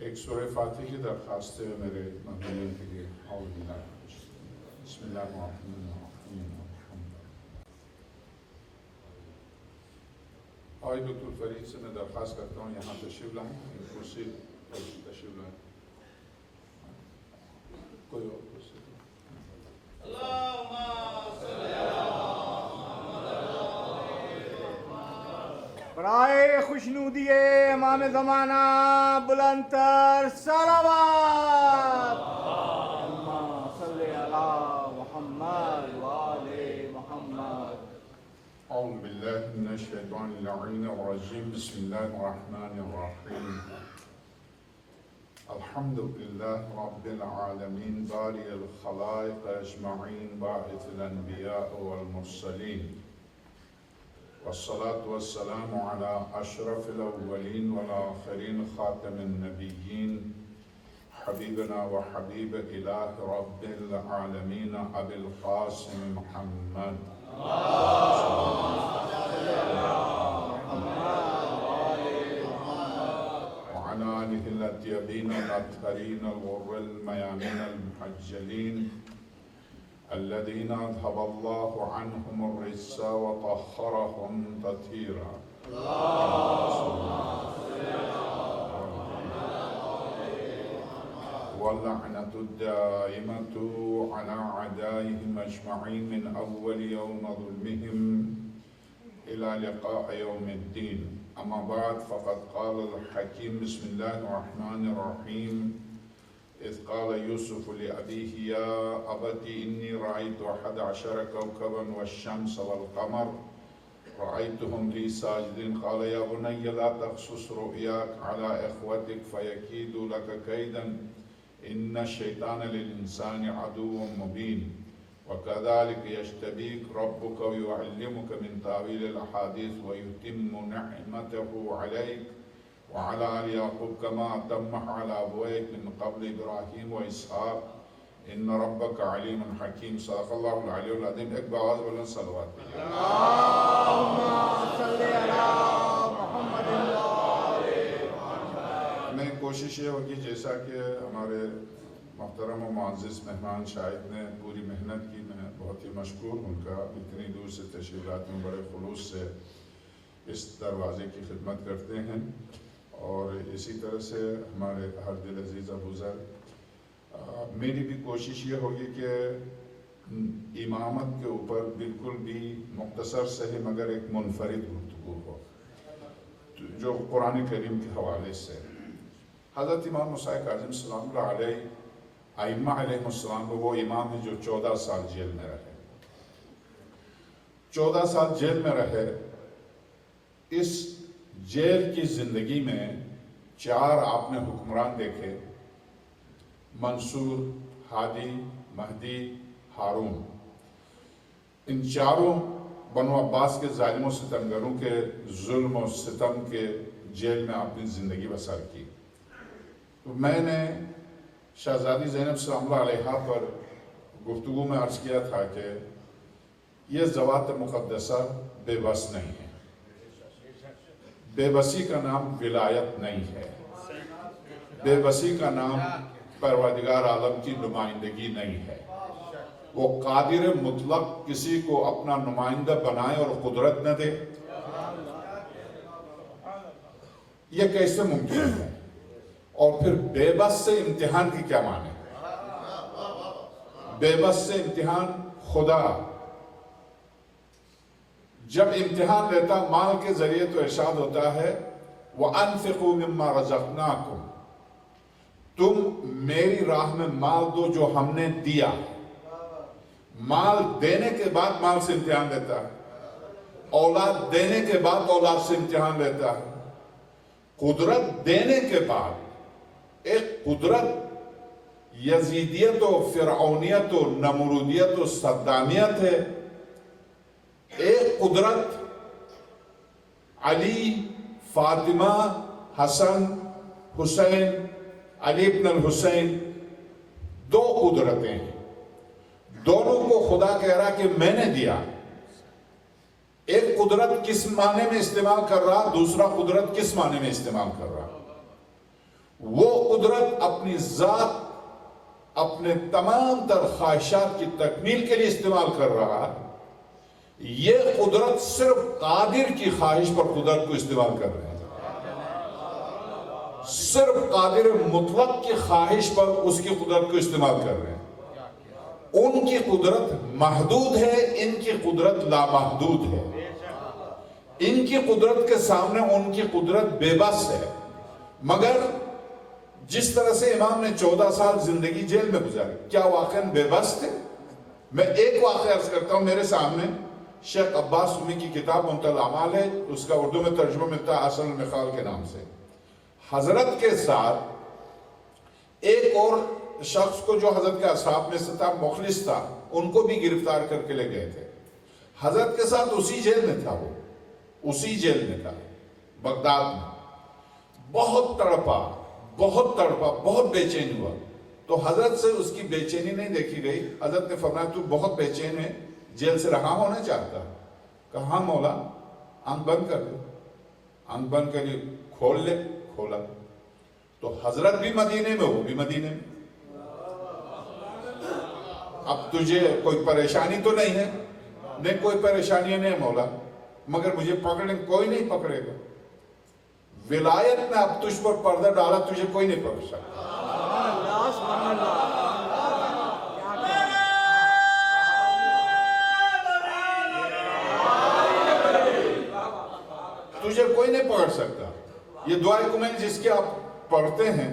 ایک سورہ فاتح کی درخواست ہے میرے مدنیوں کے لیے. بسم اللہ الرحمن الرحیم. اور دکتر فرید سے میں درخواست کرتا ہوں یہاں تشریف لائیں, کرسی تشریف لائیں. کوئی اور کرسی. برائے خوشنودی امام زمانہ بلند تر صلوات. اللہم صلی علی محمد وآل محمد. اعوذ باللہ من الشیطان اللعین الرجیم. بسم اللہ الرحمن الرحیم. الحمد للہ رب العالمین باری الخلائق اجمعین باعث الانبیاء والمرسلین والصلاة والسلام على اشرف الاولین والآخرین خاتم النبیین حبیبنا وحبیب الہ رب العالمین ابی القاسم محمد وعلى آله الأطيبين الأطهرين الغر الميامين المحجلين الذين أذهب الله عنهم الرجس وطهرهم تطهيرا. واللعنة الدائمة على أعدائهم أجمعين من أول يوم ظلمهم إلى لقاء يوم الدين. أما بعد فقد قال الحكيم بسم الله الرحمن الرحيم إذ قال يوسف لأبيه يا أبت إني رأيت 11 كوكبا والشمس والقمر رأيتهم لي ساجدين قال يا بني لا تقصص رؤياك على إخوتك فيكيدوا لك كيدا إن الشيطان للإنسان عدو مبين وكذلك يجتبيك ربك ويعلمك من تأويل الأحاديث ويتم نعمته عليك وعلى آل يعقوب كما أتمها على أبويك من قبل إبراهيم وإسحاق إن ربك عليم حكيم. صدق الله العلي العظيم. ایک بآواز بولیں صلوات. اللہم صلی علی محمد. میں کوشش یہ ہوگی جیسا کہ ہمارے محترم و معزز مہمان شاہد نے پوری محنت کی, میں بہت ہی مشکور ہوں ان کا, اتنی دور سے تشریف لاتے ہیں, بڑے خلوص سے اس دروازے کی خدمت کرتے ہیں. اور اسی طرح سے ہمارے ہر دل عزیز ابو ذر, میری بھی کوشش یہ ہوگی کہ امامت کے اوپر بالکل بھی مختصر سے ہی مگر ایک منفرد گفتگو ہو جو قرآن کریم کے حوالے سے. حضرت امام موسیٰ کاظم سلام اللہ علیہ ائمہ علیہ السلام وہ امام ہیں جو 14 سال جیل میں رہے. 14 سال جیل میں رہے. اس جیل کی زندگی میں 4 آپ نے حکمران دیکھے, منصور, ہادی, مہدی, ہارون. ان 4 بنو عباس کے ظالم و ستمگروں کے ظلم و ستم کے جیل میں اپنی زندگی بسر کی. تو میں نے شہزادی زینب سلام اللہ علیہا پر گفتگو میں عرض کیا تھا کہ یہ ذوات مقدسہ بے بس نہیں ہے. بے بسی کا نام ولایت نہیں ہے. بے بسی کا نام پروردگار عالم کی نمائندگی نہیں ہے. وہ قادر مطلق کسی کو اپنا نمائندہ بنائے اور قدرت نہ دے, یہ کیسے ممکن ہے؟ اور پھر بے بس سے امتحان کی کیا معنی؟ بے بس سے امتحان خدا جب امتحان لیتا مال کے ذریعے تو ارشاد ہوتا ہے وَأَنفِقُوا مِمَّا رَزَقْنَاكُمْ, تم میری راہ میں مال دو جو ہم نے دیا. مال دینے کے بعد مال سے امتحان لیتا ہے, اولاد دینے کے بعد اولاد سے امتحان لیتا ہے. قدرت دینے کے بعد ایک قدرت یزیدیت و فرعونیت و نمرودیت و صدامیت ہے. ایک قدرت علی, فاطمہ, حسن, حسین, علی ابن الحسین, 2 قدرتیں ہیں. دونوں کو خدا کہہ رہا کہ میں نے دیا. ایک قدرت کس معنی میں استعمال کر رہا, دوسرا قدرت کس معنی میں استعمال کر رہا. وہ قدرت اپنی ذات اپنے تمام تر خواہشات کی تکمیل کے لیے استعمال کر رہا ہے، یہ قدرت صرف قادر کی خواہش پر قدرت کو استعمال کر رہے ہیں، صرف قادر مطلق کی خواہش پر اس کی قدرت کو استعمال کر رہے ہیں۔ ان کی قدرت محدود ہے، ان کی قدرت لامحدود ہے۔ ان کی قدرت کے سامنے ان کی قدرت بے بس ہے۔ مگر جس طرح سے امام نے 14 سال زندگی جیل میں گزاری، کیا واقعاً بے بس تھے؟ میں ایک واقعہ عرض کرتا ہوں، میرے سامنے شیخ عباس سمی کی کتاب منتہی الاعمال ہے، اس کا اردو میں ترجمہ ملتا ہے احسن المخال کے نام سے۔ حضرت کے ساتھ ایک اور شخص کو جو حضرت کے اصحاب میں سے تھا، مخلص تھا، ان کو بھی گرفتار کر کے لے گئے تھے۔ حضرت کے ساتھ اسی جیل میں تھا، وہ اسی جیل میں تھا بغداد میں۔ بہت تڑپا، بہت بے چین ہوا، تو حضرت سے اس کی بے چینی نہیں دیکھی گئی۔ حضرت نے فرمایا تو بہت بے چین ہے، جیل سے رہا ہونا چاہتا۔ کہا ہاں مولا، آنکھ بند کر دے، آنکھ بند کر لی، کھول لے، کھولا تو حضرت بھی مدینے میں، وہ بھی مدینے میں۔ اب تجھے کوئی پریشانی تو نہیں ہے؟ نہیں، کوئی پریشانی نہیں ہے مولا، مگر مجھے پکڑنے کوئی نہیں پکڑے گا۔ ولایت نے اب تجھ پر پردہ ڈالا، تجھے کوئی نہیں پکڑ سکتا۔ تجھے کوئی نہیں پکڑ سکتا۔ یہ دعائے کمیل جس کے آپ پڑھتے ہیں،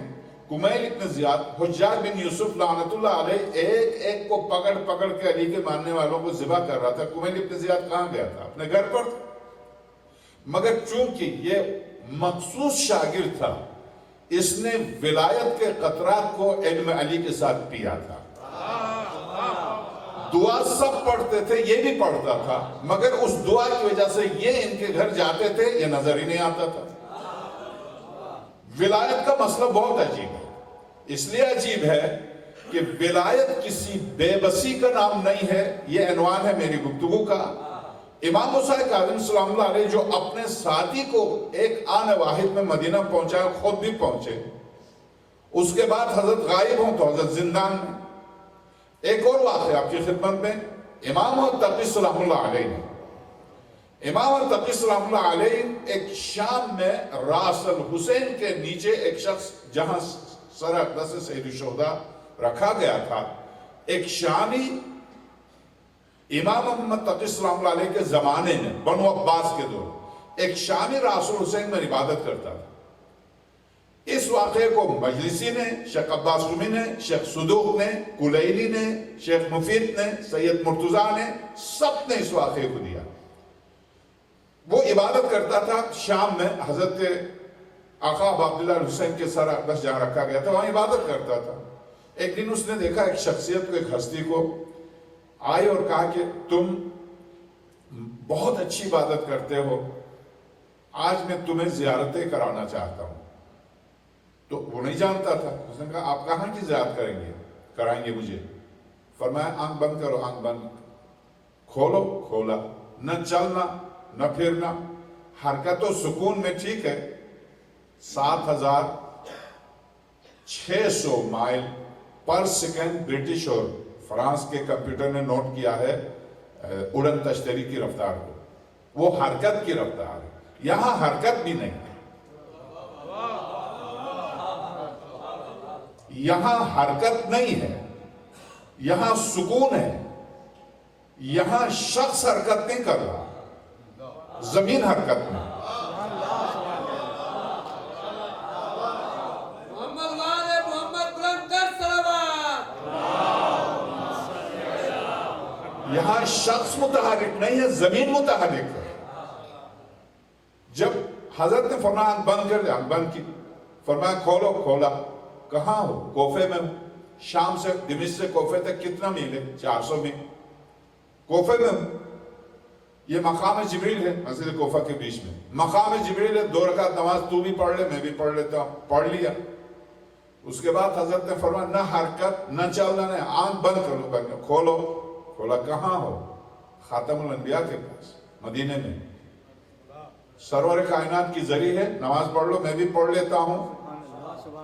کمیل اتنے زیادہ، حجاج بن یوسف لعنت اللہ علیہ ایک ایک کو پکڑ کے علی کے ماننے والوں کو ذبح کر رہا تھا۔ کمیل اتنے زیادہ کہاں گیا تھا؟ اپنے گھر پر۔ مگر چونکہ یہ مخصوص شاگرد تھا، اس نے ولایت کے قطرات کو علم علی کے ساتھ پیا تھا۔ دعا سب پڑھتے تھے، یہ بھی پڑھتا تھا، مگر اس دعا کی وجہ سے یہ ان کے گھر جاتے تھے، یہ نظر ہی نہیں آتا تھا۔ ولایت کا مسئلہ بہت عجیب ہے، اس لیے عجیب ہے کہ ولایت کسی بے بسی کا نام نہیں ہے۔ یہ عنوان ہے میری گفتگو کا۔ امام موسیٰ کاظم سلام اللہ علیہ جو اپنے ساتھی کو ایک آن واحد میں مدینہ پہنچا، خود بھی پہنچے، اس کے بعد حضرت غائب ہوں تو حضرت زندان میں۔ ایک اور واقعہ آپ کی خدمت میں، امام التقی سلام اللہ علیہ نے، امام التقی سلام اللہ علیہ ایک شام میں راس الحسین کے نیچے ایک شخص جہاں سر اقدس سید الشہداء رکھا گیا تھا، ایک شامی امام محمد تقی سلام اللہ علیہ کے زمانے میں، بنو عباس کے دور، ایک شامی راس الحسین میں عبادت کرتا تھا۔ اس واقعے کو مجلسی نے، شیخ عباس سمی نے، شیخ صدوق نے، کلیلی نے، شیخ مفید نے، سید مرتضیٰ نے، سب نے اس واقعے کو دیا۔ وہ عبادت کرتا تھا شام میں، حضرت آقا عبداللہ حسین کے سر اقدس جہاں رکھا گیا تھا، وہاں عبادت کرتا تھا۔ ایک دن اس نے دیکھا ایک شخصیت کو، ایک ہستی کو، آئے اور کہا کہ تم بہت اچھی عبادت کرتے ہو، آج میں تمہیں زیارتیں کرانا چاہتا ہوں۔ تو وہ نہیں جانتا تھا، اس نے کہا آپ کہاں کی زیارت کرائیں گے مجھے؟ فرمایا آنکھ بند کرو، آنکھ بند، کھولو، کھولا، نہ چلنا نہ پھرنا، حرکت و سکون میں ٹھیک ہے، 7600 مائل پر سیکنڈ برٹش اور فرانس کے کمپیوٹر نے نوٹ کیا ہے اڑن تشتری کی رفتار کو، وہ حرکت کی رفتار ہے۔ یہاں حرکت بھی نہیں ہے، یہاں حرکت نہیں ہے، یہاں سکون ہے، یہاں شخص حرکت نہیں کر رہا، زمین حرکت میں۔ یہاں شخص متحرک نہیں ہے، زمین متحرک ہے۔ جب حضرت نے فرمایا آنکھ بند کر دے، آنکھ بند کی، فرمایا کھولو، کھولا، کہاں ہو؟ کوفے میں ہوں۔ شام سے دمشق سے کوفے تک کتنا میل ہے؟ 400 میل۔ کوفے میں ہوں، یہ مقام جبریل ہے، مسجد کوفہ کے بیچ میں مقام جبریل ہے، 2 رکعت نماز تو بھی پڑھ لے، میں بھی پڑھ لیتا ہوں، پڑھ لیا۔ اس کے بعد حضرت نے فرمایا نہ حرکت نہ چلنا، نہیں، آنکھ بند کرو، بند کھولو، کھولا، کہاں ہو؟ خاتم الانبیاء کے پاس مدینے میں، سرور کائنات کی ذریعہ ہے، نماز پڑھ لو، میں بھی پڑھ لیتا ہوں۔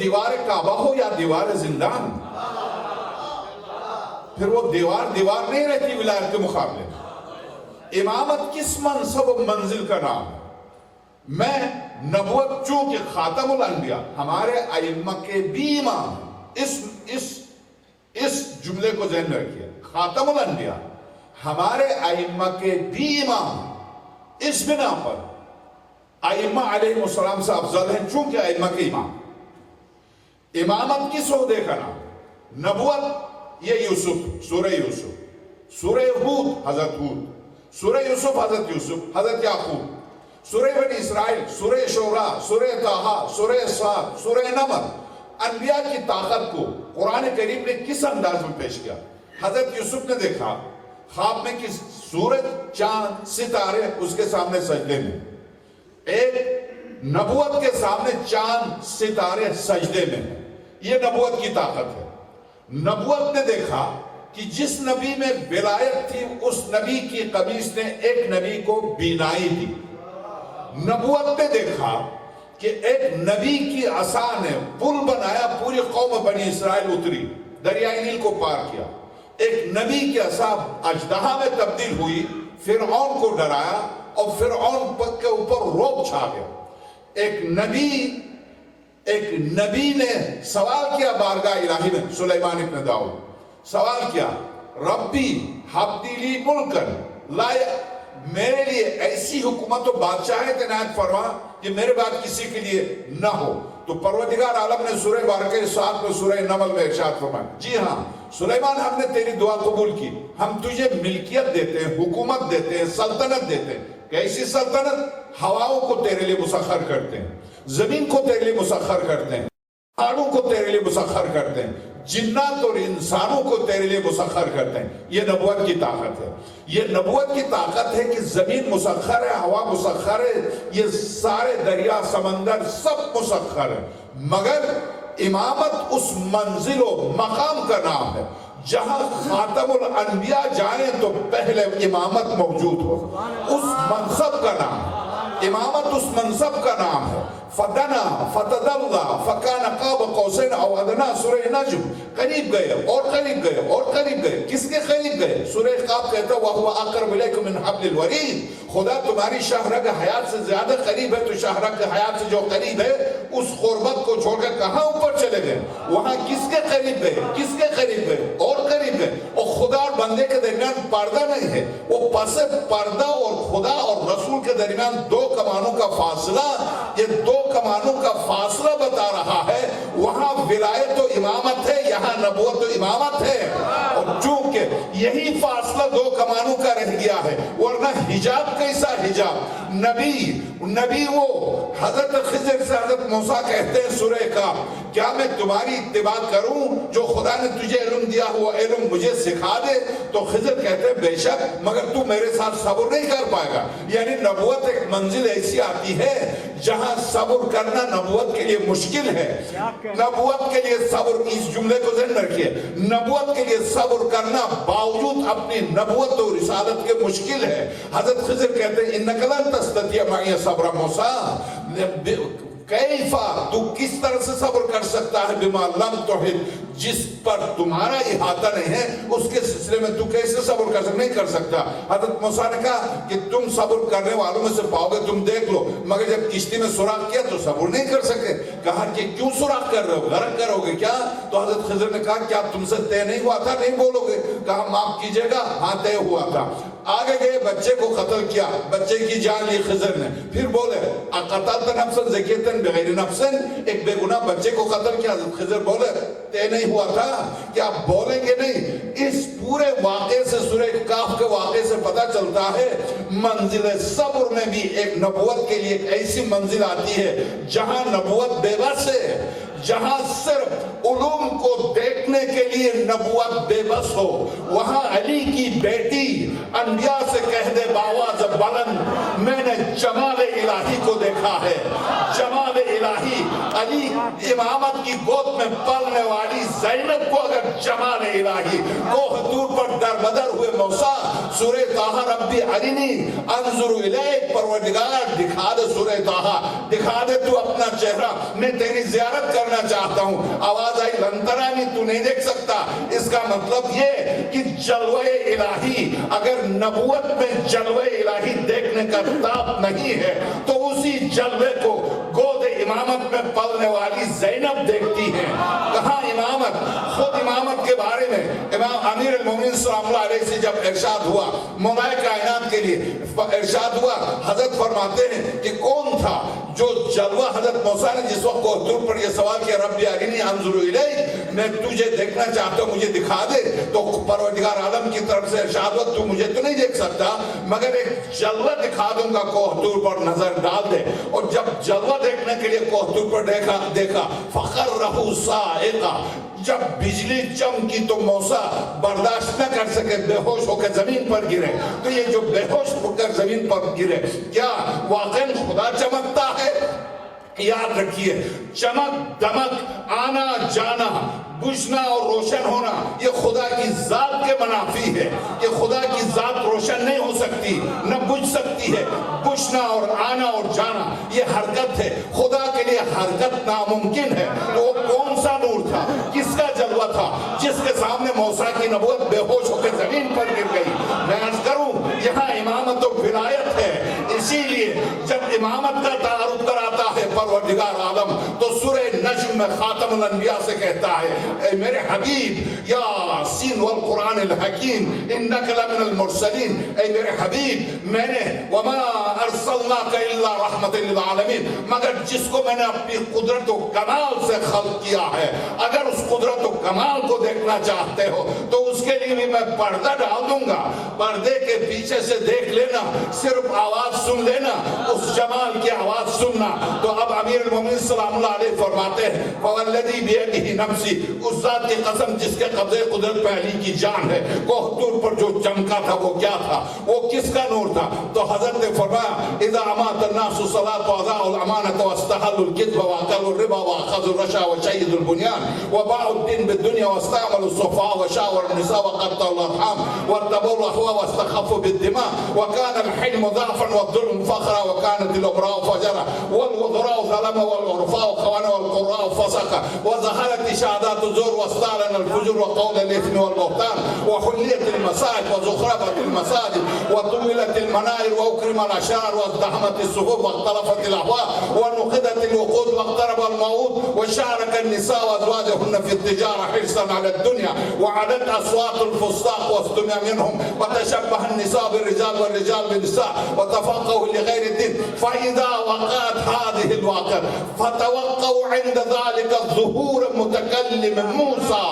دیوار کعبہ ہو یا دیوار زندان، پھر وہ دیوار نہیں رہتی ولایت کے مقابلے میں۔ امامت کس منصب و منزل کا نام ہے؟ میں نبوت چونکہ خاتم الانبیاء ہمارے ائمہ کے بھی امام ہیں، اس جملے کو ذہن میں رکھیے، خاتم الانبیاء ہمارے ائمہ کے بھی امام ہیں، اس بنا پر ائمہ علیہ السلام سے افضل ہیں چونکہ ائمہ کے امام۔ امامت کس عہدے کا نام؟ نبوت یہ یوسف، سورہ یوسف، سورہ ہود حضرت ہود، سورہ یوسف حضرت یوسف، حضرت یعقوب، سورہ بنی اسرائیل، سورہ شعراء، سورہ طٰہٰ، سورہ صاد، سورہ نمل۔ انبیاء کی طاقت کو قرآن کریم نے کس انداز میں پیش کیا؟ حضرت یوسف نے دیکھا خواب میں کہ سورج، چاند، ستارے اس کے سامنے سجدے میں، ایک نبوت کے سامنے چاند ستارے سجدے میں ہیں، یہ نبوت کی طاقت ہے۔ نبوت نے دیکھا کہ جس نبی میں ولایت تھی اس نبی کی قمیص نے ایک نبی کو بینائی دی۔ نبوت نے دیکھا کہ ایک نبی کی عصا نے پل بنایا، پوری قوم بنی اسرائیل اتری، دریائے نیل کو پار کیا۔ ایک نبی کی عصا اژدہا میں تبدیل ہوئی، فرعون کو ڈرایا اور فرعون کے اوپر رعب چھا گیا۔ ایک نبی نے سوال کیا بارگاہ الہی میں، سلیمان ابن داؤد سوال کیا، ربی حبدی لی ملکن لا، میرے لیے ایسی حکومت و بادشاہت عنایت فرما کہ میرے بعد کسی کے لیے نہ ہو۔ تو پروردگار عالم نے سورہ بارکہ 7 میں سورہ نمل میں ارشاد فرمایا، جی ہاں سلیمان ہم نے تیری دعا قبول کی، ہم تجھے ملکیت دیتے ہیں، حکومت دیتے ہیں، سلطنت دیتے ہیں۔ کیسی سلطنت؟ ہواؤں کو تیرے لیے مسخر کرتے ہیں، زمین کو تیرے لیے مسخر کرتے ہیں، پہاڑوں کو تیرے لیے مسخر کرتے ہیں، جنات اور انسانوں کو تیرے لیے مسخر کرتے ہیں۔ یہ نبوت کی طاقت ہے۔ یہ نبوت کی طاقت ہے کہ زمین مسخر ہے، ہوا مسخر ہے، یہ سارے دریا سمندر سب مسخر ہے، مگر امامت اس منزل و مقام کا نام ہے جہاں خاتم الانبیاء جائیں تو پہلے امامت موجود ہو، اس منصب کا نام ہے امامت، اس منصب کا نام ہے۔ فدنا فتدلّا فکان قاب قوسین او ادنا، سورہ نجم، قریب گئے اور قریب گئے اور قریب گئے۔ کس کے قریب گئے؟ سورہ قاف کہتا ہے وَهُوَ أَقْرَبُ إِلَيْكُم مِّنْ حَبْلِ الْوَرِيدِ، خدا تمہاری شاہ رگ حیات سے زیادہ قریب ہے، تو شاہ رگ حیات سے جو قریب ہے اس قربت کو چھوڑ کر کہاں اوپر چلے گئے؟ وہاں کس کے قریب گئے؟ کس کے قریب گئے؟ اور قریب گئے۔ اور خدا اور بندے کے درمیان پردہ نہیں ہے، وہ پس پردہ اور خدا اور رسول کے درمیان دو کمانوں کا فاصلہ، یہ دو کمانوں کا فاصلہ بتا رہا ہے۔ وہاں ولایت و امامت ہے، یہاں نبوت و امامت ہے، اور چونکہ یہی فاصلہ دو کمانوں کا رہ گیا ہے، ورنہ حجاب کیسا حجاب؟ نبی وہ حضرت خضر سے حضرت موسیٰ کہتے ہیں سورہ کا، کیا میں تمہاری اتباع کروں جو خدا نے تجھے علم دیا ہوا علم مجھے سکھا دے؟ تو خضر کہتے ہیں بے شک، مگر تو میرے ساتھ صبر نہیں کر پائے گا۔ یعنی نبوت ایک منزل ایسی آتی ہے جہاں صبر کرنا نبوت کے لیے مشکل ہے۔ نبوت کے لیے صبر، اس جملے کو ذہن رکھیے، نبوت کے لیے صبر کرنا باوجود اپنی نبوت و رسالت کے مشکل ہے۔ حضرت خضر کہتے ہیں اِنَّکَ لَن تَسْتَطِیعَ مَعِیَ صَبْرَ موسیٰ، کیفا تو کس طرح سے صبر کر سکتا ہے بما لم تحط، جس پر تمہارا احاطہ نہیں ہے اس کے سلسلے میں تو کیسے صبر کر سکتا؟ نہیں کر سکتا۔ حضرت موسیٰ نے کہا کہ تم صبر کرنے والوں میں سے پاؤ گے، تم دیکھ لو، مگر جب کشتی میں سوراخ کیا تو صبر نہیں کر سکے۔ کہا کہ کیوں سوراخ کر رہے ہو، غرق کرو گے کیا؟ تو حضرت خضر نے کہا کیا تم سے طے نہیں ہوا تھا؟ نہیں بولو گے؟ کہا معاف کیجئے گا، ہاں طے ہوا تھا۔ آگے گئے، بچے کو قتل کیا، بچے کی جان لی خضر نے، پھر بولے اقتلت نفسا زکیۃ بغیر نفس، ایک بے گناہ بچے کو قتل کیا۔ خضر بولے طے نہیں ہوا تھا، کیا آپ بولیں گے نہیں؟ اس پورے واقعے سے، سورہ کاف کے واقعے سے پتہ چلتا ہے منزل صبر میں بھی ایک نبوت کے لیے ایک ایسی منزل آتی ہے جہاں نبوت بے بس ہے، جہاں صرف علوم کو دیکھنے کے لیے نبوت بے بس ہو، وہاں علی کی بیٹی انبیاء سے کہہ دے باواز بلند میں نے جمال الہی کو دیکھا ہے۔ جمال الہی، علی امامت کی گود میں پلنے والی زینب کو اگر جمال الہی، کوہ طور پر دربدر ہوئے موسیٰ، سورہ طٰہٰ ربی ارنی انظر الیک، پروردگار دکھا دے، سورہ طٰہٰ دکھا دے تو اپنا چہرہ، میں تیری زیارت کرنا چاہتا ہوں۔ آواز آئی لن ترانی، تو نہیں دیکھ سکتا۔ اس کا مطلب یہ کہ جلوہ الہی، اگر نبوت میں جلوہ الہی دیکھنے کا طاقت نہیں ہے تو اسی جلوے کو گود امامت میں پلنے والی زینب دیکھتی ہے۔ کہاں امامت؟ خود امامت کے بارے میں امام امیر المومنین سلام اللہ علیہ سے جب ارشاد ہوا، مولا کائنات کے لیے ارشاد ہوا، حضرت فرماتے ہیں کہ کون تھا جو جلوہ حضرت موسیٰ نے جس وقت کوہتور پر یہ سوال کیا ربی ارنی انظر الیک، میں تجھے دیکھنا چاہتا ہوں مجھے دکھا دے، تو پروردگار عالم کی طرف سے ارشاد ہوا تو مجھے تو نہیں دیکھ سکتا مگر ایک جلوہ دکھا دوں گا، کوہتور پر نظر ڈال دے۔ اور جب جلوہ دیکھنے کے لیے کوہتور پر دیکھا فَخَرَّهُ صَاعِقًا، جب بجلی چمکی تو موسیٰ برداشت نہ کر سکے، بے ہوش ہو کے زمین پر گرے۔ تو یہ جو بے ہوش ہو کر زمین پر گرے، کیا واقعاً خدا چمکتا ہے؟ یاد رکھیے، چمک دمک، آنا جانا، بجھنا اور روشن ہونا یہ خدا کی ذات کے منافی ہے۔ کہ خدا کی ذات روشن نہیں ہو سکتی، نہ بجھ سکتی ہے۔ بجھنا اور آنا اور جانا یہ حرکت ہے، خدا کے لیے حرکت ناممکن ہے۔ تو وہ کون سا نور تھا، کس کا جلوہ تھا جس کے سامنے موسیٰ کی نبوت بے ہوش ہو کے زمین پر گر گئی؟ میں عرض کروں یہاں امامت و ولایت ہے، اسی لیے جب امامت کا تعارف کراتا ہے پروردگار عالم تو سورہ نجم میں خاتم الانبیاء سے کہتا ہے اے میرے حبیب یاسین والقرآن الحکیم انک لمن المرسلین، اے میرے حبیب میں نے وما ارسلناک الا رحمت للعالمین، مگر جس کو میں نے اپنی قدرت و کمال سے خلق کیا ہے، اگر اس قدرت و کمال کو دیکھنا چاہتے ہو تو اس کے لیے بھی میں پردہ ڈال دوں گا، پردے کے پیچھے سے دیکھ لینا، صرف آواز سن لینا، اس جمال کی آواز سننا۔ تو اب امیر المومنین سلام اللہ علیہ فرماتے ہیں فوالذی بیدہ نفسی، اس ذات کی قسم جس کے قبضے قدرت پہ علی کی جان ہے، کوہتور پر جو چمکا تھا وہ کیا تھا، وہ کس کا نور تھا؟ تو حضرت نے فرمایا اذا امات الناس الصلاة واضاعوا الامانة واستحلوا الكذب واكلوا الربا واخذوا الرشا وشيدوا البنيان وباعوا الدين بالدنيا واستعملوا الصفاء وشاوروا النساء وقطعوا الارحام واتبعوا الاهواء واستخفوا بالدماء وكان الحلم ضعفا والظلم فخرا وكانت الامراء فجرا والوزراء ظلما والعرفاء خوانا والقراء فسقا وظهرت شهادات الزور واستعلن الفجور وقول الاثم والبهتان وحليت المصائب وزخرفت المساجد وطولت المنائر واكرم الاشرار وازدحمت الصفوف واختلفت الاهواء ونقضت الوقود واقترب الموعود وشارك النساء وازواجهن في التجاره حرصا على الدنيا وعدت اصوات الفساق واستمع منهم وتشبه النساء بالرجال والرجال بالنساء وتفقهوا لغير الدين فاذا وقعت هذه الواقعه فتوقعوا عند ذلك الظهور متكلم موسى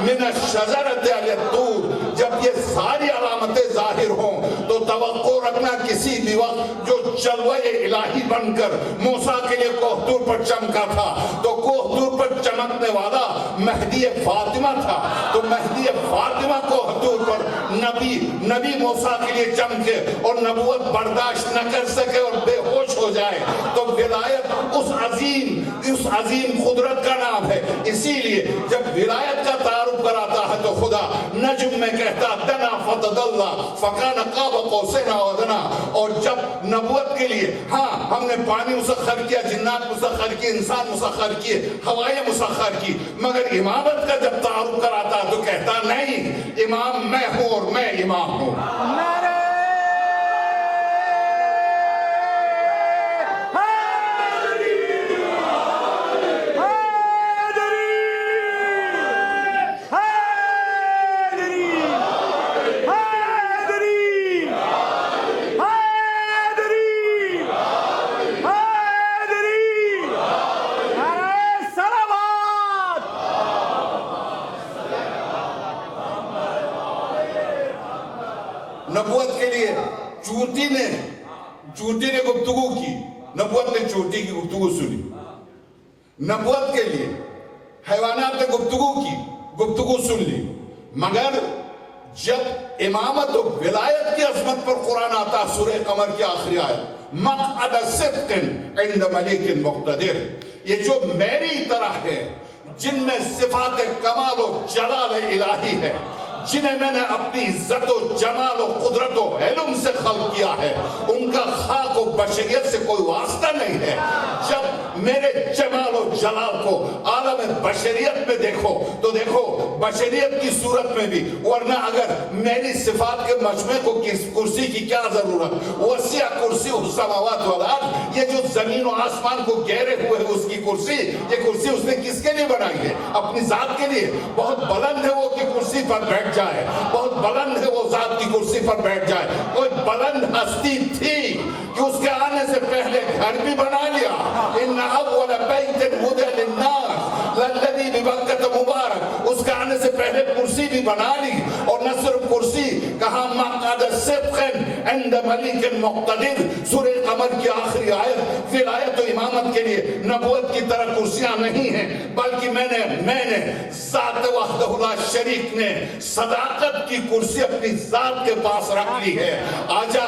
من الشجرة على الطور، جب یہ ساری علامتیں ظاہر ہوں تو توقع رکھنا کسی بھی وقت جو جلوہ الہی بن کر موسیٰ کے لیے کوہتور پر چمکا تھا تو کوہتور پر چمکنے والا مہدی فاطمہ تھا، تو مہدی فاطمہ کوہتور پر نبی موسیٰ کے لیے چمکے اور نبوت برداشت نہ کر سکے اور بے ہوش ہو جائے تو ولایت اس عظیم قدرت کا نام ہے۔ اسی لیے جب ولایت کا تعارف کراتا ہے تو خدا نجم میں کہتا دنا فتدلہ فکان قاب قوسین او ادنی، اور جب نبوت کے لیے ہاں ہم نے پانی مسخر کیا، جنات مسخر کیے، انسان مسخر کیے، ہوائیں مسخر کی، مگر امامت کا جب تعارف کراتا تو کہتا نہیں امام میں ہوں اور میں امام ہوں۔ نبوت کے لیے چونٹی نے گفتگو کی، نبوت نے چونٹی کی گفتگو سنی۔ نبوت کے لیے حیوانات نے گفتگو کی، گفتگو سن لی، مگر جب امامت و ولایت کی عظمت پر قرآن آتا سورہ قمر کی آخری آیت مقعد صدق عند ملک مقتدر، یہ جو میری طرح ہے جن میں صفات کمال و جلال الہی ہے، جنہیں میں نے اپنی عزت و جمال و قدرت و علم سے خلق کیا ہے، ان کا خاک و بشریت سے کوئی واسطہ نہیں ہے۔ جب میرے جمال و جلال کو عالم بشریت میں دیکھو تو دیکھو بشریت کی صورت میں بھی، ورنہ اگر میری صفات کے مجموعے کو کرسی کی کیا ضرورت؟ وسیع کرسی السماوات والارض، یہ جو زمین و آسمان کو گھیرے ہوئے اس کی کرسی، یہ کرسی اس نے کس کے لیے بنائی ہے؟ اپنی ذات کے لیے۔ بہت بلند ہے وہ کہ کرسی پر بیٹھ جائے، بہت بلند ہے وہ ذات کی کرسی پر بیٹھ جائے۔ کوئی بلند ہستی تھی کہ اس کے آنے سے پہلے گھر بھی بنا لیا۔ ان اول بیت وضع للناس للذی ببکۃ مبارک، اس کے آنے سے پہلے کرسی بھی بنا لی، اور نہ صرف کرسی، کہا مقعد صدق عند ملیک مقتدر۔ سورہ قمر کی آخری آیت ولایت و امامت کے لیے نبوت کی طرح کرسیاں نہیں ہیں، بلکہ میں نے ذات وحدہ لا شریک نے صداقت کی کرسی اپنی ذات کے پاس رکھ لی ہے۔ آجا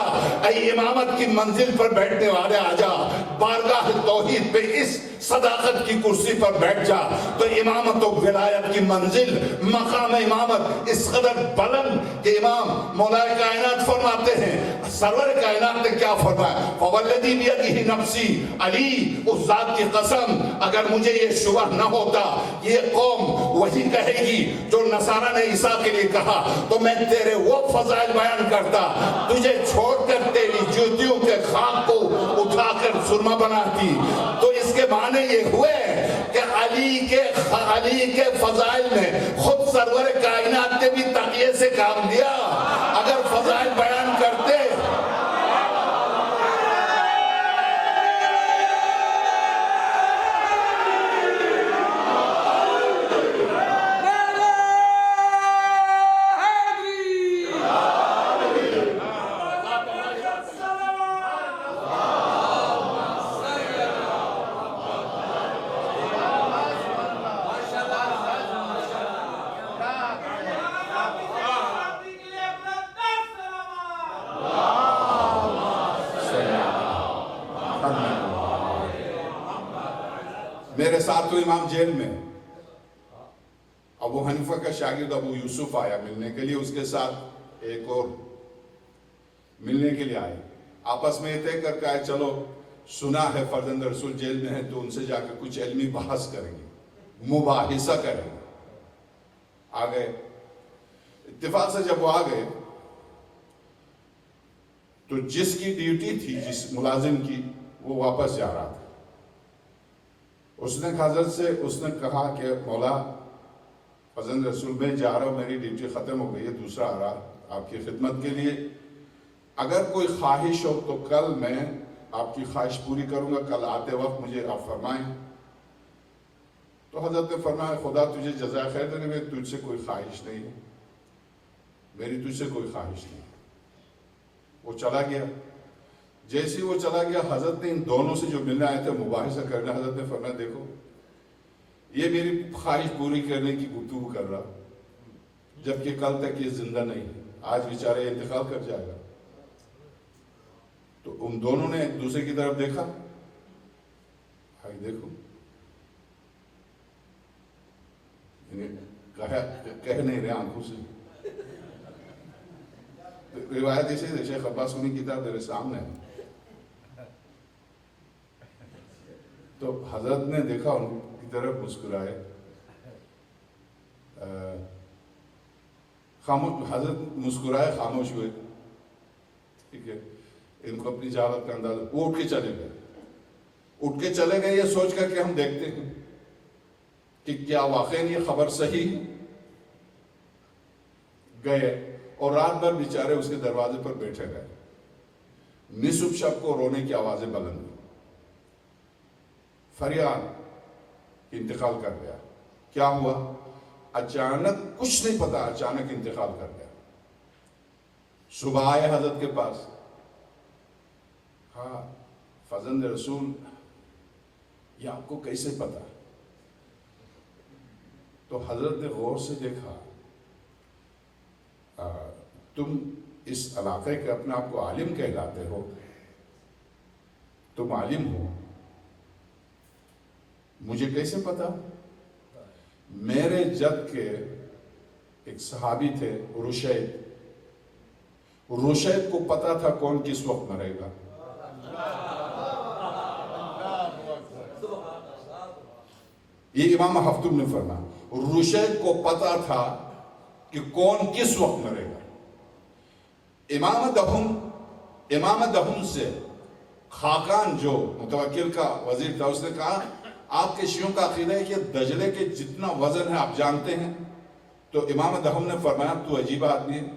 اے امامت کی منزل پر بیٹھنے والے، آجا بارگاہ توحید پہ اس صداقت کی کرسی پر بیٹھ جا، تو امامت و ولایت کی منزل، مقام امامت اس قدر بلند کہ امام مولا کائنات فرماتے ہیں، سرور کائنات نے کیا فرمایا؟ فوالذی بیدہ نفسی، علی اس ذات کی قسم، اگر مجھے یہ شبہ نہ ہوتا یہ قوم وہی کہے گی جو نصارہ نے عیسیٰ کے لیے کہا، تو میں تیرے وہ فضائل بیان کرتا، تجھے چھوڑ کر تیری جوتیوں کے خاک کو اٹھا کر سرما بناتی۔ تو اس کے معنی یہ ہوئے کہ علی کے فضائل میں خود سرور کائنات نے بھی تقیے سے کام لیا۔ اگر فضائل بیان کرتے میرے ساتھوں امام جیل میں، ابو حنیفہ کا شاگرد ابو یوسف آیا ملنے کے لیے، اس کے ساتھ ایک اور ملنے کے لیے آئے، آپس میں یہ طے کر کے آئے چلو سنا ہے فرزند رسول جیل میں ہے تو ان سے جا کے کچھ علمی بحث کریں گے، مباحثہ کریں گے۔ آگئے، اتفاق سے جب وہ آگئے تو جس کی ڈیوٹی تھی، جس ملازم کی، وہ واپس جا رہا تھا۔ اس نے حضرت سے اس نے کہا کہ مولا فرزند رسول میں جا رہا ہوں، میری ڈیوٹی ختم ہو گئی ہے، دوسرا آ رہا آپ کی خدمت کے لیے، اگر کوئی خواہش ہو تو کل میں آپ کی خواہش پوری کروں گا، کل آتے وقت مجھے آپ فرمائیں۔ تو حضرت نے فرمایا خدا تجھے جزائے خیر دے، میں تجھ سے کوئی خواہش نہیں ہے، میری تجھ سے کوئی خواہش نہیں۔ وہ چلا گیا۔ جیسے وہ چلا گیا، حضرت نے ان دونوں سے جو ملنے آئے تھے مباحثہ کرنا، حضرت نے فرمایا دیکھو یہ میری خواہش پوری کرنے کی گفتگو کر رہا، جبکہ کل تک یہ زندہ نہیں، آج بیچارہ انتقال کر جائے گا۔ تو ان دونوں نے ایک دوسرے کی طرف دیکھا، بھائی دیکھو، کہہ نہیں رہے آنکھوں سے۔ روایت اسے شیخ عباس کی کتاب میرے سامنے ہے، تو حضرت نے دیکھا ان کی طرف، مسکرائے، حضرت مسکرائے، خاموش ہوئے، ٹھیک ہے، ان کو اپنی جہالت کا اندازہ، وہ اٹھ کے چلے گئے یہ سوچ کر کہ ہم دیکھتے ہیں کہ کیا واقعی یہ خبر صحیح گئے، اور رات بھر بیچارے اس کے دروازے پر بیٹھے گئے، نصف شب کو رونے کی آوازیں بلند ہوئی، فریاد، انتقال کر گیا۔ کیا ہوا؟ اچانک، کچھ نہیں پتا، اچانک انتقال کر گیا۔ صبح آئے حضرت کے پاس، ہاں فرزند رسول یہ آپ کو کیسے پتا؟ تو حضرت نے غور سے دیکھا، تم اس علاقے کے اپنے آپ کو عالم کہلاتے ہو، تم عالم ہو، مجھے کیسے پتا؟ میرے جد کے ایک صحابی تھے رشید کو پتا تھا کون کس وقت مرے گا۔ یہ امام ہفتم نے فرمایا رشید کو پتا تھا کہ کون کس وقت مرے گا. امام دہم سے خاقان جو متوکل کا وزیر تھا اس نے کہا آپ کے شیعوں کا عقیدہ ہے کہ دجلے کے جتنا وزن ہے آپ جانتے ہیں؟ تو امام دہم نے فرمایا تو عجیب آدمی ہے،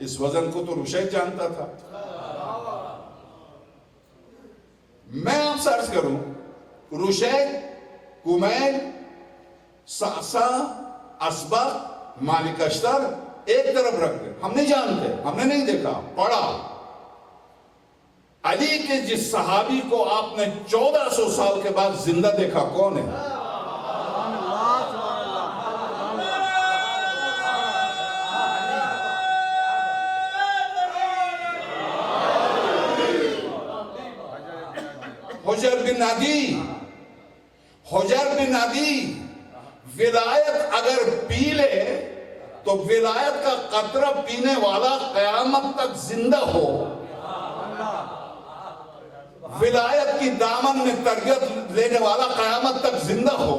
اس وزن کو تو رشید جانتا تھا. میں آپ سے عرض کروں رشید، کمیل، سعسا، اسبق، مالک اشتر ایک طرف رکھ دیں، ہم نہیں جانتے، ہم نے نہیں دیکھا، پڑھا. علی کے جس صحابی کو آپ نے 1400 سال کے بعد زندہ دیکھا کون ہے؟ حجر بن عدی. حجر بن عدی ولایت اگر پی لے تو ولایت کا قطرہ پینے والا قیامت تک زندہ ہو. ولایت کی دامن میں تربیت لینے والا قیامت تک زندہ ہو.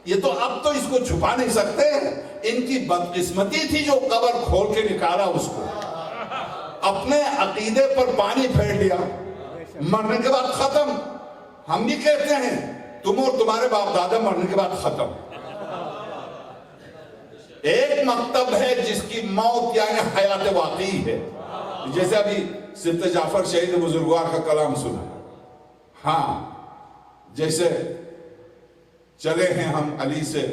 یہ تو اب تو اس کو چھپا نہیں سکتے. ان کی بدقسمتی تھی جو قبر کھول کے نکالا اس کو. اپنے عقیدے پر پانی پھیر لیا، مرنے کے بعد ختم. ہم بھی کہتے ہیں تم اور تمہارے باپ دادا مرنے کے بعد ختم. ایک مکتب ہے جس کی موت یعنی حیات واقعی ہے. جیسے ابھی سبت جعفر شہید بزرگوار کا کلام سنا. ہاں جیسے چلے ہیں ہم علی سے،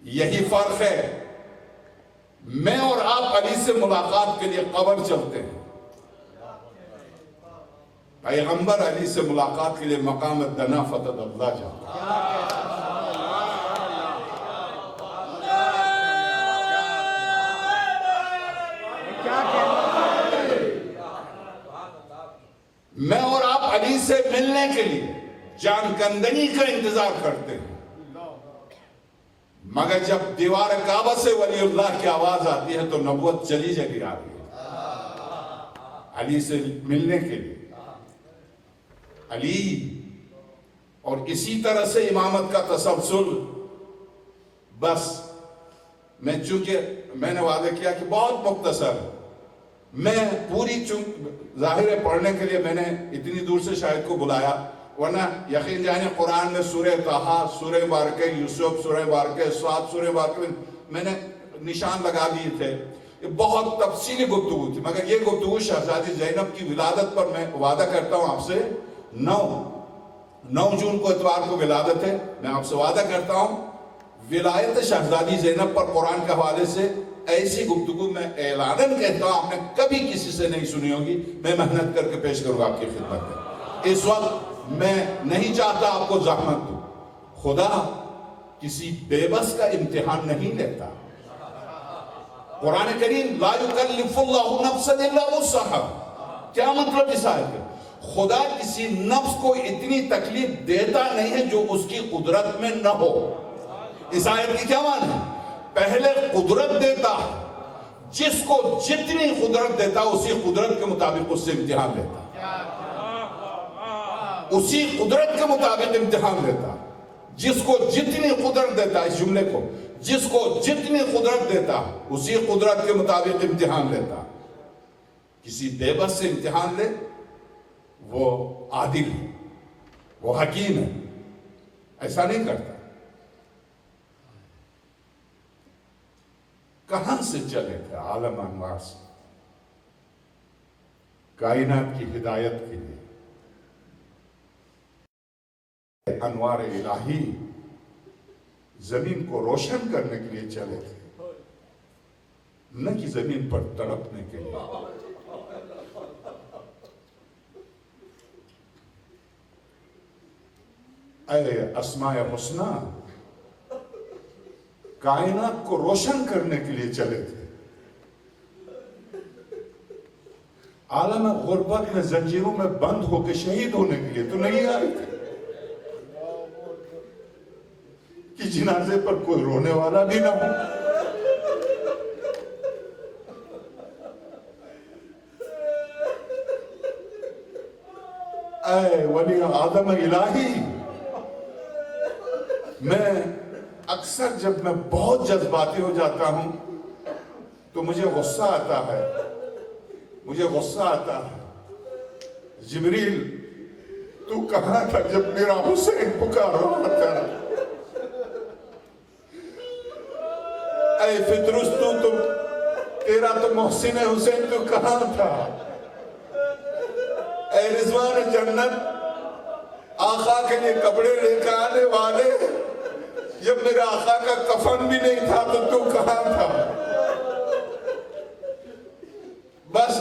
یہی فرق ہے. میں اور آپ علی سے ملاقات کے لیے قبر چلتے ہیں، پیغمبر علی سے ملاقات کے لیے مقام دنا فتح اللہ جاتا ہے. میں اور آپ علی سے ملنے کے لیے جان کندنی کا انتظار کرتے ہیں، مگر جب دیوار کعبہ سے ولی اللہ کی آواز آتی ہے تو نبوت چلی چلی آ رہی ہے علی سے ملنے کے لیے. علی اور اسی طرح سے امامت کا تسلسل. بس میں چونکہ میں نے وعدہ کیا کہ بہت مختصر میں پوری ظاہر پڑھنے کے لیے میں نے اتنی دور سے شاید کو بلایا، ورنہ یقین جانے قرآن میں سورہ طٰہٰ، سورہ بارکہ یوسف، سورہ بارکہ صاد، سورہ بارکہ میں نے نشان لگا دیے تھے. یہ بہت تفصیلی گفتگو تھی، مگر یہ گفتگو شہزادی زینب کی ولادت پر میں وعدہ کرتا ہوں آپ سے. 9 جون کو اتوار کو ولادت ہے. میں آپ سے وعدہ کرتا ہوں ولایت شہزادی زینب پر قرآن کے حوالے سے ایسی گفتگو میں اعلاناً کہتا ہوں آپ نے کبھی کسی سے نہیں سنی ہوگی. میں محنت کر کے پیش کروں گا آپ کی خدمت میں. اس وقت میں نہیں چاہتا آپ کو زحمت دوں. خدا کسی بے بس کا امتحان نہیں لیتا. قرآن کریم لا یکلف اللہ نفسا الا وسعها. کیا مطلب اس آیت ہے؟ خدا کسی نفس کو اتنی تکلیف دیتا نہیں ہے جو اس کی قدرت میں نہ ہو. اس آیت کی کیا معنی ہے؟ پہلے قدرت دیتا، جس کو جتنی قدرت دیتا اسی قدرت کے مطابق اس سے امتحان لیتا. اسی قدرت کے مطابق امتحان لیتا. جس کو جتنی قدرت دیتا، اس جملے کو، جس کو جتنی قدرت دیتا اسی قدرت کے مطابق امتحان لیتا. کسی بے بس سے امتحان لے وہ عادل ہے، وہ حکیم ہے. ایسا نہیں کرتا. کہاں سے چلے تھے؟ عالم انوار سے، کائنات کی ہدایت کے لیے. انوار الہی زمین کو روشن کرنے کے لیے چلے تھے، نہ کہ زمین پر تڑپنے کے لیے. اے اسماء حسنہ کائنات کو روشن کرنے کے لیے چلے تھے. عالم غربت میں زنجیروں میں بند ہو کے شہید ہونے کے لیے تو نہیں آئے تھے کہ جنازے پر کوئی رونے والا بھی نہ ہو. اے ولی آدم الہی، میں اکثر جب میں بہت جذباتی ہو جاتا ہوں تو مجھے غصہ آتا ہے، مجھے غصہ آتا ہے۔ جبریل تو کہاں تھا جب میرا حسین پکار رہا تھا؟ اے فطرس تو تیرا تو محسن حسین تو کہاں تھا؟ اے رضوان جنت، آقا کے لیے کپڑے لے کے آنے والے، جب میرے آقا کا کفن بھی نہیں تھا تو کہاں تھا؟ بس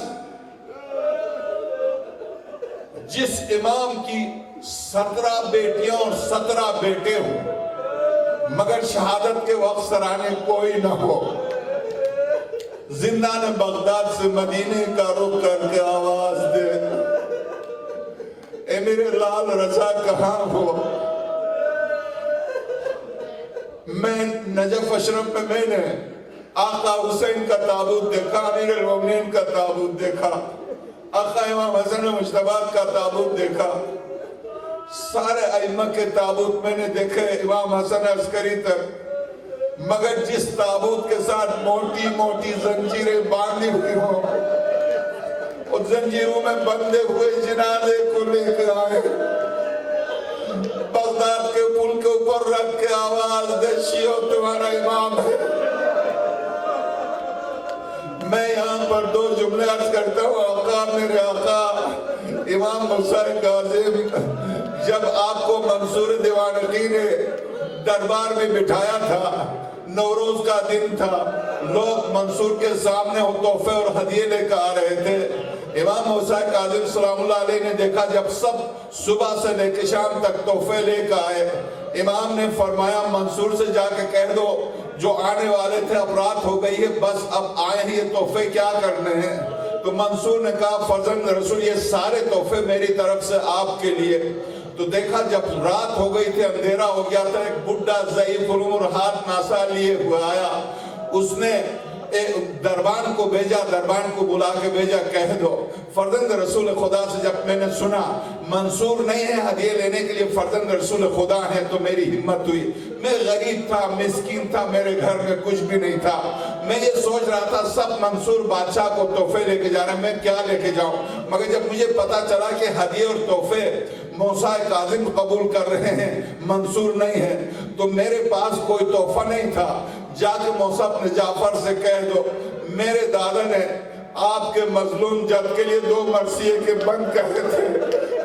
جس امام کی 17 بیٹیاں اور 17 بیٹے ہوں مگر شہادت کے وقت سرانے کوئی نہ ہو، زندان بغداد سے مدینے کا رخ کر کے آواز دے، اے میرے لال رضا کہاں ہو؟ میں نجف اشرف میں نے آقا حسین کا تابوت دیکھا، امیر المومنین کا تابوت دیکھا، آقا امام حسن مجتبی کا تابوت دیکھا، سارے ائمہ کے تابوت میں نے دیکھے امام حسن عسکری تک، مگر جس تابوت کے ساتھ موٹی موٹی زنجیریں باندھی ہوئی ہوں، اور زنجیروں میں بندے ہوئے جنازے کو لے کے آئے، بغداد کے پل کے اوپر رکھ کے آواز دے، شیعو تمہارا امام ہے۔ میں یہاں پر 2 جملے عرض کرتا ہوں۔ آقا، میرے آقا امام موسیٰ کاظم، جب آپ کو منصور دیوانقی نے دربار میں بٹھایا تھا، نوروز کا دن تھا، لوگ منصور کے سامنے تحفے اور ہدیے لے کر آ رہے تھے۔ امام موسیٰ کاظم سلام اللہ علیہ نے دیکھا جب سب صبح سے لے کے شام تک تحفے لے کر آئے، امام نے فرمایا منصور سے جا کے کہہ دو جو آنے والے تھے اب رات ہو گئی ہے، بس اب آئے ہیں، یہ تحفے کیا کرنے ہیں؟ تو منصور نے کہا فرزند رسول یہ سارے تحفے میری طرف سے آپ کے لیے۔ تو دیکھا جب رات ہو گئی تھی، اندھیرا ہو گیا تھا، ایک بڈھا ضعیف العمر ہاتھ ناسا لیے ہوا آیا، اس نے دربان کو بھیجا، دربان کو بلا کے بھیجا، کہہ دو فرزند رسول خدا سے جب میں نے سنا منصور نہیں ہے ہدیے لینے کے لیے، فرزند رسول خدا ہے، تو میری ہمت ہوئی۔ میں غریب تھا، مسکین تھا، میرے گھر میں کچھ بھی نہیں تھا، میں یہ سوچ رہا تھا سب منصور بادشاہ کو تحفے لے کے جا رہے ہیں، میں کیا لے کے جاؤں؟ مگر جب مجھے پتا چلا کہ ہدیے اور تحفے موسیٰ کاظم قبول کر رہے ہیں، منصور نہیں ہے، تو میرے پاس کوئی تحفہ نہیں تھا۔ جا کے موسیٰ اپنے جعفر سے کہہ دو میرے دادا نے آپ کے مظلوم جد کے لیے 2 مرثیے کے بند کہے تھے،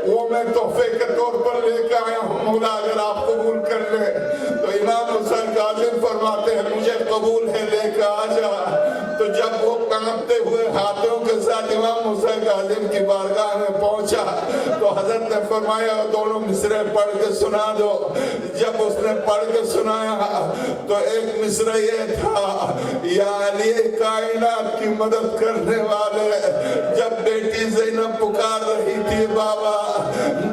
وہ میں تحفے کے طور پر لے کے آیا ہوں، مولا اگر آپ قبول کر لیں۔ تو امام حسین کاظم فرماتے ہیں مجھے قبول ہے، لے کے آ جا۔ تو جب وہ کانپتے ہوئے ہاتھوں کے ساتھ امام حسین کاظم کی بارگاہ میں پہنچا تو حضرت نے فرمایا دونوں مصرے پڑھ کے سنا دو۔ جب اس نے پڑھ کے سنایا تو ایک مصرع یہ تھا، یا علی کائنات کی مدد کرنے والے، جب بیٹی زینب پکار رہی تھی بابا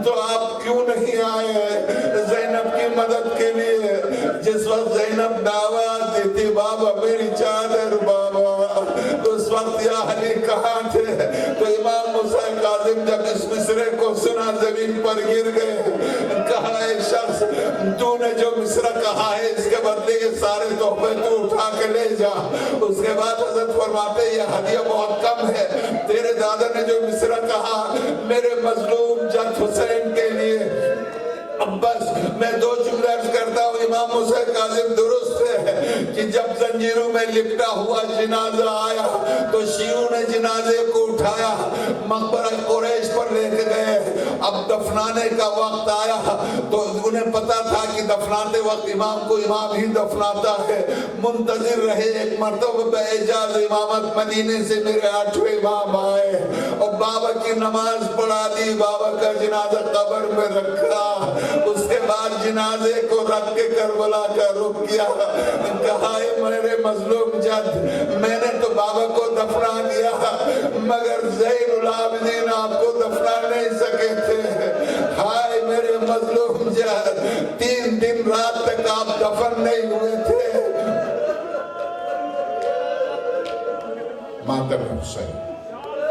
تو آپ کیوں نہیں آئے زینب کی مدد کے لیے؟ جس وقت زینب آواز دیتی بابا میری چادر بابا، اس وقت یا علی کہاں تھے؟ تو امام حسین کاظم جب اس مصرے کو سنا زمین پر گر گئے، کہا اے شخص تو نے جو مصرع کہا ہے اس کے بدلے یہ سارے تحفے تو اٹھا کے لے جا۔ اس کے بعد حضرت فرماتے یہ ہدیہ بہت کم ہے، تیرے دادا نے جو مصرع کہا میرے مظلوم جد حسین کے لیے۔ اب بس میں 2 جملے عرض کرتا ہوں، امام حسین کاظم درست ہے کہ جب زنجیروں میں لپٹا ہوا جنازہ آیا تو شیعوں نے جنازے کو اٹھایا، مقبرہ قریش پر لے کے گئے۔ اب دفنانے کا وقت آیا تو انہیں پتا تھا کہ دفناتے وقت امام کو امام ہی دفناتا ہے، منتظر رہے۔ ایک مرتبہ باعجاز امامت مدینے سے میرے 8ویں امام آئے اور بابا کی نماز پڑھا دی، بابا کا جنازہ قبر میں رکھا، اس کے بعد جنازے کو رکھ کے کربلا کا رخ کیا، کہا اے میرے مظلوم جد میں نے تو بابا کو دفنا دیا مگر زین العابدین آپ کو دفنا نہیں سکے تھے۔ ہائے میرے مظلوم جد 3 دن رات تک آپ دفن نہیں ہوئے تھے۔ ماتم حسین